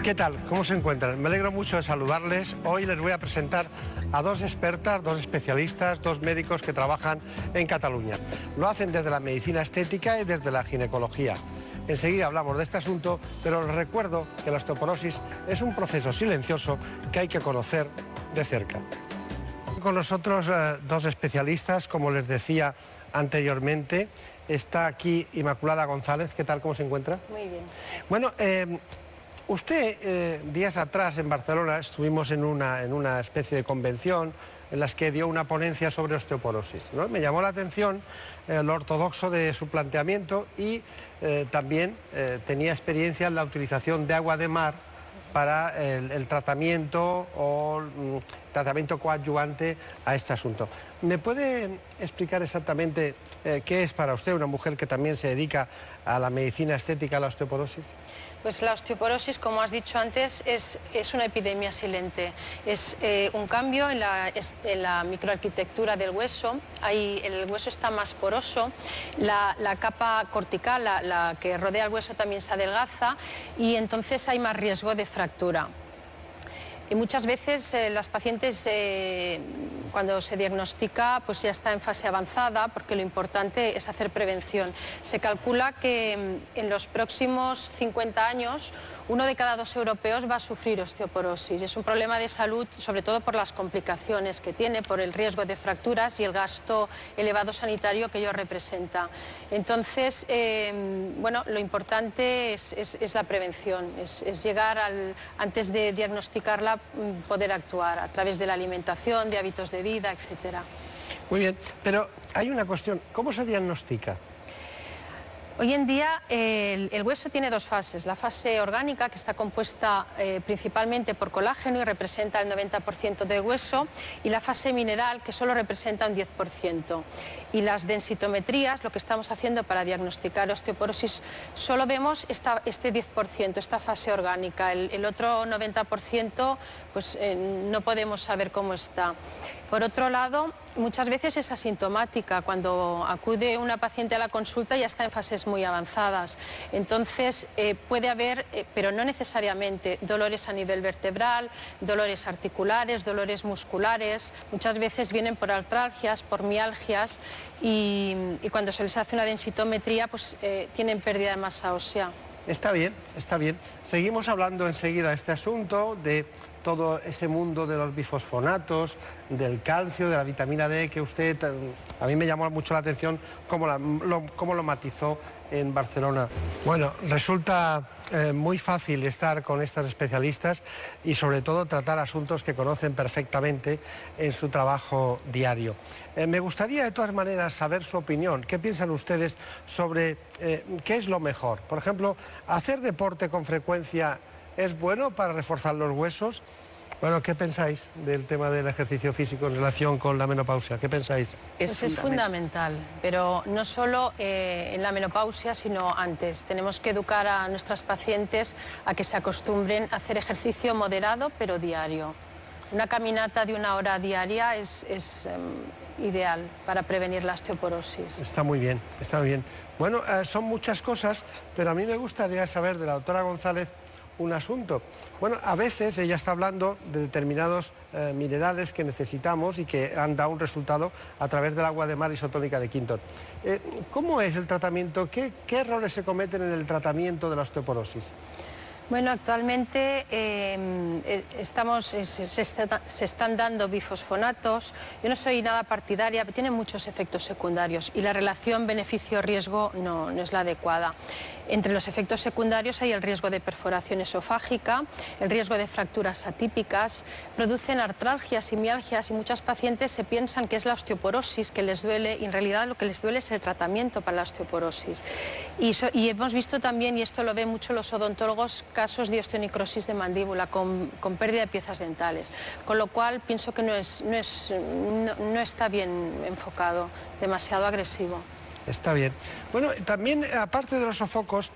¿Qué tal? ¿Cómo se encuentran? Me alegro mucho de saludarles. Hoy les voy a presentar a dos expertas, dos especialistas, dos médicos que trabajan en Cataluña. Lo hacen desde la medicina estética y desde la ginecología. Enseguida hablamos de este asunto, pero les recuerdo que la osteoporosis es un proceso silencioso que hay que conocer de cerca. Con nosotros dos especialistas, como les decía anteriormente. Está aquí Inmaculada González. ¿Qué tal? ¿Cómo se encuentra? Muy bien. Bueno, usted días atrás en Barcelona estuvimos en una especie de convención en las que dio una ponencia sobre osteoporosis, ¿no? Me llamó la atención lo ortodoxo de su planteamiento y también tenía experiencia en la utilización de agua de mar para el tratamiento o tratamiento coadyuvante a este asunto. ¿Me puede explicar exactamente qué es para usted, una mujer que también se dedica a la medicina estética, a la osteoporosis? Pues la osteoporosis, como has dicho antes, es una epidemia silente. Es un cambio en la microarquitectura del hueso. El hueso está más poroso, la capa cortical, la que rodea el hueso, también se adelgaza y entonces hay más riesgo de fractura. Y muchas veces las pacientes, cuando se diagnostica, pues ya está en fase avanzada, porque lo importante es hacer prevención. Se calcula que en los próximos 50 años, 1 de cada 2 europeos va a sufrir osteoporosis. Es un problema de salud, sobre todo por las complicaciones que tiene, por el riesgo de fracturas y el gasto elevado sanitario que ello representa. Entonces, bueno, lo importante es la prevención, es llegar antes de diagnosticarla, poder actuar a través de la alimentación, de hábitos de vida, etcétera. Muy bien, pero hay una cuestión, ¿cómo se diagnostica? Hoy en día el hueso tiene dos fases, la fase orgánica, que está compuesta principalmente por colágeno y representa el 90% del hueso, y la fase mineral, que solo representa un 10%. Y las densitometrías, lo que estamos haciendo para diagnosticar osteoporosis, solo vemos este 10%, esta fase orgánica. El otro 90%, pues no podemos saber cómo está. Por otro lado, muchas veces es asintomática. Cuando acude una paciente a la consulta ya está en fases muy avanzadas. Entonces puede haber, pero no necesariamente, dolores a nivel vertebral, dolores articulares, dolores musculares. Muchas veces vienen por artralgias, por mialgias y cuando se les hace una densitometría pues tienen pérdida de masa ósea. Está bien, está bien. Seguimos hablando enseguida de este asunto, de todo ese mundo de los bifosfonatos, del calcio, de la vitamina D, que usted, a mí me llamó mucho la atención cómo lo matizó en Barcelona. Bueno, resulta muy fácil estar con estas especialistas y sobre todo tratar asuntos que conocen perfectamente en su trabajo diario. Me gustaría de todas maneras saber su opinión. ¿Qué piensan ustedes sobre qué es lo mejor? Por ejemplo, ¿hacer deporte con frecuencia es bueno para reforzar los huesos? Bueno, ¿qué pensáis del tema del ejercicio físico en relación con la menopausia? ¿Qué pensáis? Pues es fundamental, pero no solo en la menopausia, sino antes. Tenemos que educar a nuestras pacientes a que se acostumbren a hacer ejercicio moderado, pero diario. Una caminata de 1 hora diaria es ideal para prevenir la osteoporosis. Está muy bien, está muy bien. Bueno, son muchas cosas, pero a mí me gustaría saber de la doctora González un asunto. Bueno, a veces ella está hablando de determinados minerales que necesitamos y que han dado un resultado a través del agua de mar isotónica de Quinton. ¿Cómo es el tratamiento? ¿Qué errores se cometen en el tratamiento de la osteoporosis? Bueno, actualmente se están dando bifosfonatos. Yo no soy nada partidaria, pero tienen muchos efectos secundarios y la relación beneficio-riesgo no es la adecuada. Entre los efectos secundarios hay el riesgo de perforación esofágica, el riesgo de fracturas atípicas, producen artralgias y mialgias y muchas pacientes se piensan que es la osteoporosis que les duele y en realidad lo que les duele es el tratamiento para la osteoporosis. Y hemos visto también, y esto lo ven mucho los odontólogos, casos de osteonecrosis de mandíbula con pérdida de piezas dentales, con lo cual pienso que no está bien enfocado, demasiado agresivo. Está bien. Bueno, también, aparte de los sofocos,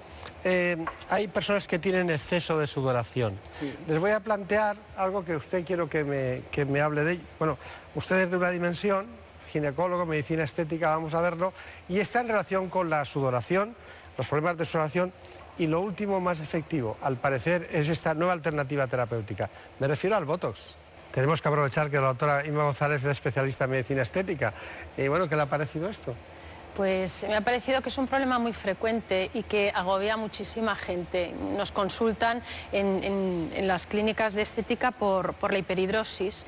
hay personas que tienen exceso de sudoración. Sí. Les voy a plantear algo que usted quiero que me hable de ello. Bueno, usted es de una dimensión, ginecólogo, medicina estética, vamos a verlo, y está en relación con la sudoración, los problemas de sudoración Y lo último más efectivo, al parecer, es esta nueva alternativa terapéutica. Me refiero al Botox. Tenemos que aprovechar que la doctora Inma González es especialista en medicina estética. Y bueno, ¿qué le ha parecido esto? Pues me ha parecido que es un problema muy frecuente y que agobia a muchísima gente. Nos consultan en las clínicas de estética por la hiperhidrosis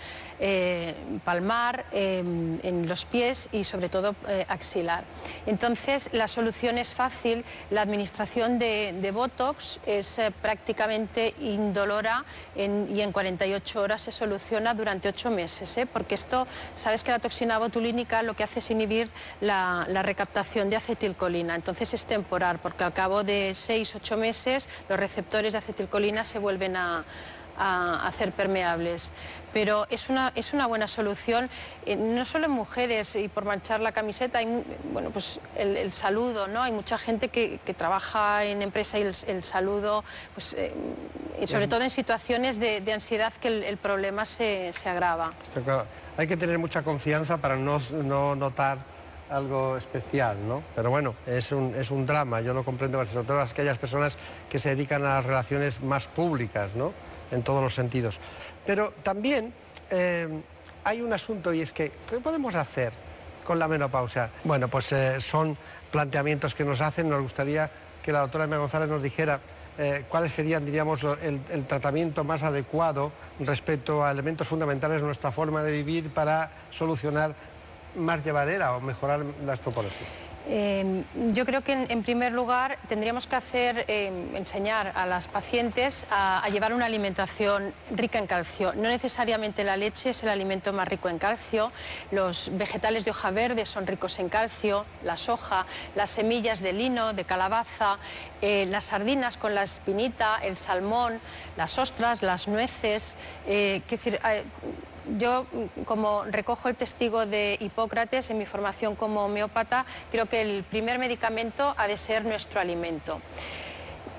palmar, en los pies y sobre todo axilar. Entonces la solución es fácil, la administración de Botox es prácticamente indolora y en 48 horas se soluciona durante 8 meses, porque esto, sabes que la toxina botulínica lo que hace es inhibir la recaptación de acetilcolina, entonces es temporal, porque al cabo de 6-8 meses los receptores de acetilcolina se vuelven a hacer permeables. Pero es una buena solución, no solo en mujeres y por manchar la camiseta, bueno, pues el saludo, ¿no? Hay mucha gente que trabaja en empresa y el saludo, pues, y sobre todo en situaciones de ansiedad que el problema se agrava. Claro. Hay que tener mucha confianza para no notar algo especial, ¿no? Pero bueno, es un drama, yo lo comprendo, sobre todo aquellas personas que se dedican a las relaciones más públicas, ¿no? En todos los sentidos. Pero también hay un asunto y es que, ¿qué podemos hacer con la menopausia? Bueno, pues son planteamientos que nos hacen. Nos gustaría que la doctora Inma González nos dijera cuáles serían, diríamos, el tratamiento más adecuado respecto a elementos fundamentales de nuestra forma de vivir para solucionar más llevadera o mejorar la osteoporosis. Yo creo que en primer lugar tendríamos que enseñar a las pacientes a llevar una alimentación rica en calcio. No necesariamente la leche es el alimento más rico en calcio, los vegetales de hoja verde son ricos en calcio, la soja, las semillas de lino, de calabaza, las sardinas con la espinita, el salmón, las ostras, las nueces, yo, como recojo el testigo de Hipócrates en mi formación como homeópata, creo que el primer medicamento ha de ser nuestro alimento.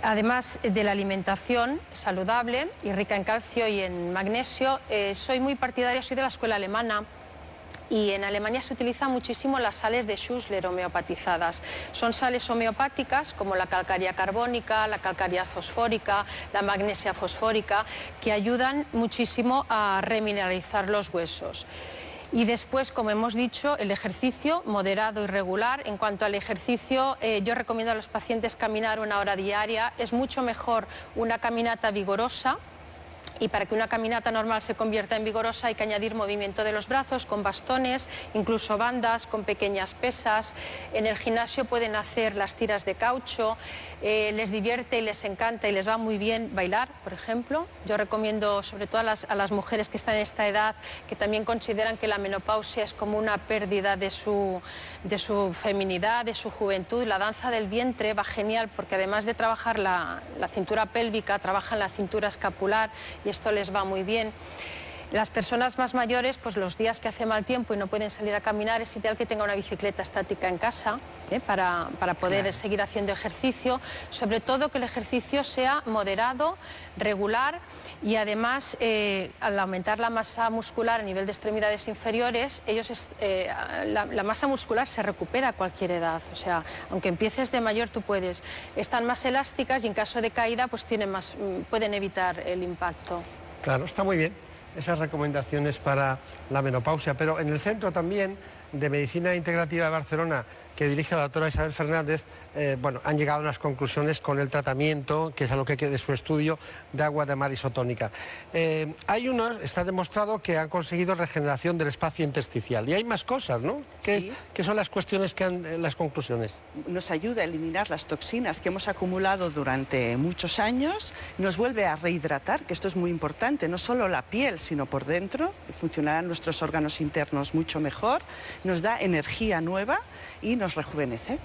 Además de la alimentación saludable y rica en calcio y en magnesio, soy muy partidaria, soy de la escuela alemana. Y en Alemania se utilizan muchísimo las sales de Schussler homeopatizadas. Son sales homeopáticas como la calcárea carbónica, la calcárea fosfórica, la magnesia fosfórica, que ayudan muchísimo a remineralizar los huesos. Y después, como hemos dicho, el ejercicio moderado y regular. En cuanto al ejercicio, yo recomiendo a los pacientes caminar 1 hora diaria. Es mucho mejor una caminata vigorosa. Y para que una caminata normal se convierta en vigorosa hay que añadir movimiento de los brazos con bastones, incluso bandas, con pequeñas pesas. En el gimnasio pueden hacer las tiras de caucho, les divierte y les encanta y les va muy bien bailar, por ejemplo. Yo recomiendo sobre todo a las mujeres que están en esta edad, que también consideran que la menopausia es como una pérdida de su feminidad, de su juventud. La danza del vientre va genial porque además de trabajar la cintura pélvica, trabajan la cintura escapular y esto les va muy bien. Las personas más mayores, pues los días que hace mal tiempo y no pueden salir a caminar, es ideal que tenga una bicicleta estática en casa para poder seguir haciendo ejercicio. Sobre todo que el ejercicio sea moderado, regular y además al aumentar la masa muscular a nivel de extremidades inferiores, la masa muscular se recupera a cualquier edad. O sea, aunque empieces de mayor tú puedes. Están más elásticas y en caso de caída pues pueden evitar el impacto. Claro, está muy bien esas recomendaciones para la menopausia, pero en el Centro también de Medicina Integrativa de Barcelona, que dirige la doctora Isabel Fernández, bueno, han llegado a unas conclusiones con el tratamiento, que es a lo que de su estudio de agua de mar isotónica. Está demostrado que han conseguido regeneración del espacio intersticial. Y hay más cosas, ¿no? Sí. ¿Qué son las cuestiones las conclusiones? Nos ayuda a eliminar las toxinas que hemos acumulado durante muchos años, nos vuelve a rehidratar, que esto es muy importante, no solo la piel, sino por dentro, funcionarán nuestros órganos internos mucho mejor, nos da energía nueva y nos rejuvenece.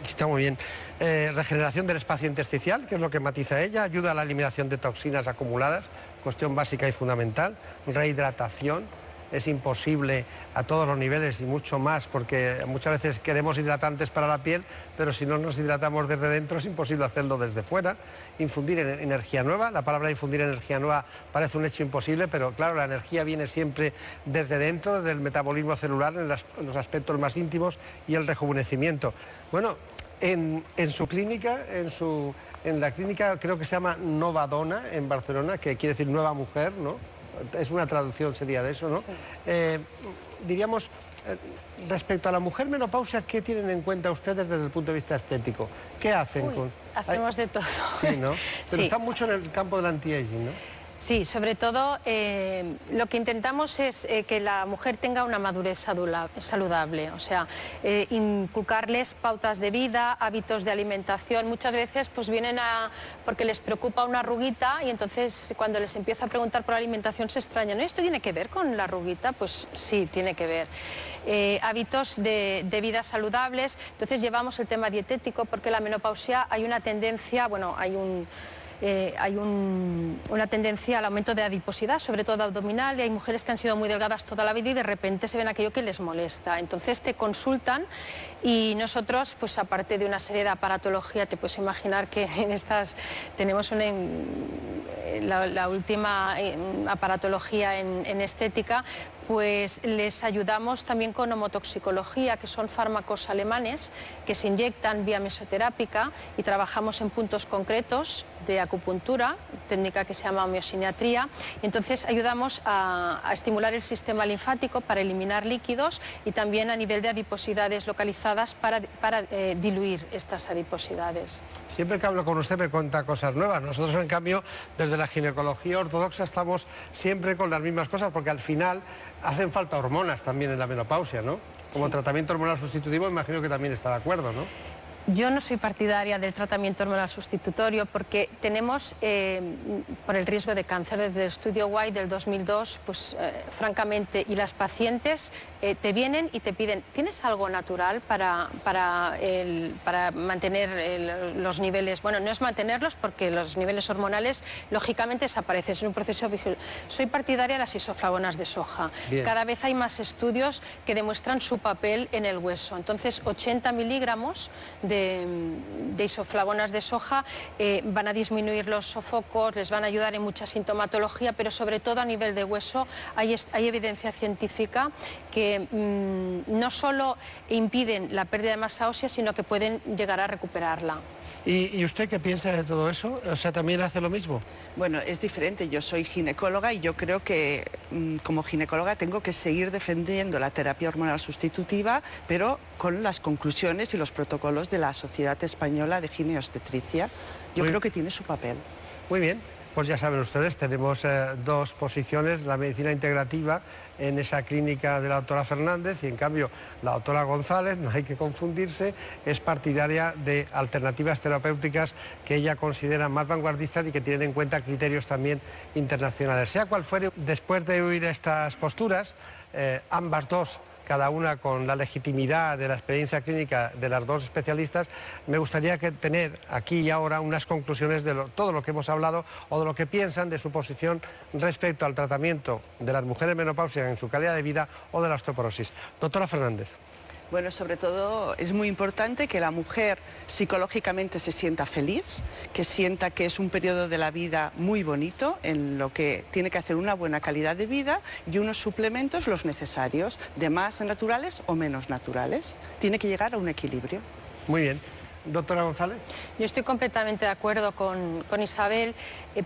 Está muy bien. Regeneración del espacio intersticial, que es lo que matiza ella, ayuda a la eliminación de toxinas acumuladas, cuestión básica y fundamental. Rehidratación, es imposible a todos los niveles y mucho más, porque muchas veces queremos hidratantes para la piel, pero si no nos hidratamos desde dentro es imposible hacerlo desde fuera. Infundir energía nueva, la palabra infundir energía nueva parece un hecho imposible, pero claro, la energía viene siempre desde dentro, desde el metabolismo celular, en los aspectos más íntimos y el rejuvenecimiento. Bueno, en su clínica, en su en la clínica, creo que se llama Nova Dona, en Barcelona, que quiere decir nueva mujer, ¿no? Es una traducción, sería de eso, ¿no? Sí. Diríamos, respecto a la mujer menopausia, ¿qué tienen en cuenta ustedes desde el punto de vista estético? ¿Qué hacen? Hacemos de todo. Sí, ¿no? Pero sí. Está mucho en el campo del anti-aging, ¿no? Sí, sobre todo lo que intentamos es que la mujer tenga una madurez saludable, o sea, inculcarles pautas de vida, hábitos de alimentación. Muchas veces pues vienen porque les preocupa una arruguita y entonces cuando les empiezo a preguntar por la alimentación se extrañan. ¿Esto tiene que ver con la arruguita? Pues sí, tiene que ver. Hábitos de vida saludables, entonces llevamos el tema dietético porque la menopausia hay una tendencia, bueno, hay una tendencia al aumento de adiposidad, sobre todo abdominal, y hay mujeres que han sido muy delgadas toda la vida y de repente se ven aquello que les molesta. Entonces te consultan y nosotros, pues aparte de una serie de aparatología, te puedes imaginar que en estas tenemos la última aparatología en estética, pues les ayudamos también con homotoxicología, que son fármacos alemanes que se inyectan vía mesoterápica y trabajamos en puntos concretos de acupuntura, técnica que se llama homeosiniatría, y entonces ayudamos a estimular el sistema linfático para eliminar líquidos y también a nivel de adiposidades localizadas para diluir estas adiposidades. Siempre que hablo con usted me cuenta cosas nuevas. Nosotros, en cambio, desde la ginecología ortodoxa estamos siempre con las mismas cosas, porque al final hacen falta hormonas también en la menopausia, ¿no? Como tratamiento hormonal sustitutivo, imagino que también está de acuerdo, ¿no? Yo no soy partidaria del tratamiento hormonal sustitutorio porque tenemos, por el riesgo de cáncer, desde el estudio White del 2002, pues francamente, y las pacientes te vienen y te piden, ¿tienes algo natural para mantener los niveles? Bueno, no es mantenerlos porque los niveles hormonales lógicamente desaparecen, es un proceso visual. Soy partidaria de las isoflavonas de soja. Bien. Cada vez hay más estudios que demuestran su papel en el hueso. Entonces, 80 miligramos de isoflavonas de soja van a disminuir los sofocos, les van a ayudar en mucha sintomatología, pero sobre todo a nivel de hueso hay evidencia científica que no solo impiden la pérdida de masa ósea, sino que pueden llegar a recuperarla. ¿Y usted qué piensa de todo eso? O sea, ¿también hace lo mismo? Bueno, es diferente. Yo soy ginecóloga y yo creo que como ginecóloga tengo que seguir defendiendo la terapia hormonal sustitutiva, pero con las conclusiones y los protocolos de la Sociedad Española de Gineobstetricia. Yo creo que tiene su papel. Muy bien. Pues ya saben ustedes, tenemos dos posiciones, la medicina integrativa en esa clínica de la doctora Fernández y en cambio la doctora González, no hay que confundirse, es partidaria de alternativas terapéuticas que ella considera más vanguardistas y que tienen en cuenta criterios también internacionales. Sea cual fuere, después de oír estas posturas, ambas dos, cada una con la legitimidad de la experiencia clínica de las dos especialistas, me gustaría tener aquí y ahora unas conclusiones de todo lo que hemos hablado o de lo que piensan de su posición respecto al tratamiento de las mujeres menopáusicas en su calidad de vida o de la osteoporosis. Doctora Fernández. Bueno, sobre todo es muy importante que la mujer psicológicamente se sienta feliz, que sienta que es un periodo de la vida muy bonito, en lo que tiene que hacer una buena calidad de vida y unos suplementos los necesarios, de más naturales o menos naturales. Tiene que llegar a un equilibrio. Muy bien. Doctora González. Yo estoy completamente de acuerdo con Isabel.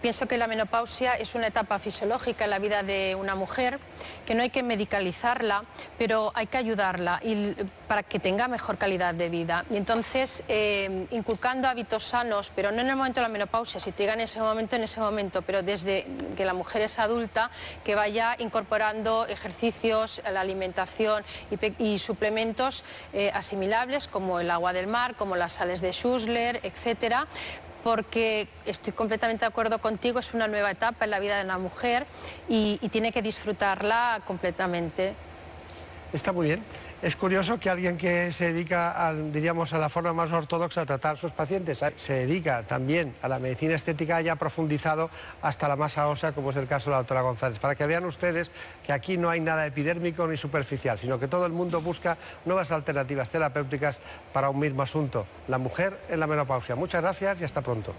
Pienso que la menopausia es una etapa fisiológica en la vida de una mujer, que no hay que medicalizarla, pero hay que ayudarla para que tenga mejor calidad de vida. Y entonces, inculcando hábitos sanos, pero no en el momento de la menopausia, si te llega en ese momento, pero desde que la mujer es adulta, que vaya incorporando ejercicios, la alimentación y suplementos asimilables, como el agua del mar, como las sales de Schussler, etcétera, porque estoy completamente de acuerdo contigo, es una nueva etapa en la vida de una mujer y tiene que disfrutarla completamente. Está muy bien. Es curioso que alguien que se dedica, diríamos, a la forma más ortodoxa a tratar a sus pacientes, se dedica también a la medicina estética, haya profundizado hasta la masa ósea, como es el caso de la doctora González, para que vean ustedes que aquí no hay nada epidérmico ni superficial, sino que todo el mundo busca nuevas alternativas terapéuticas para un mismo asunto, la mujer en la menopausia. Muchas gracias y hasta pronto.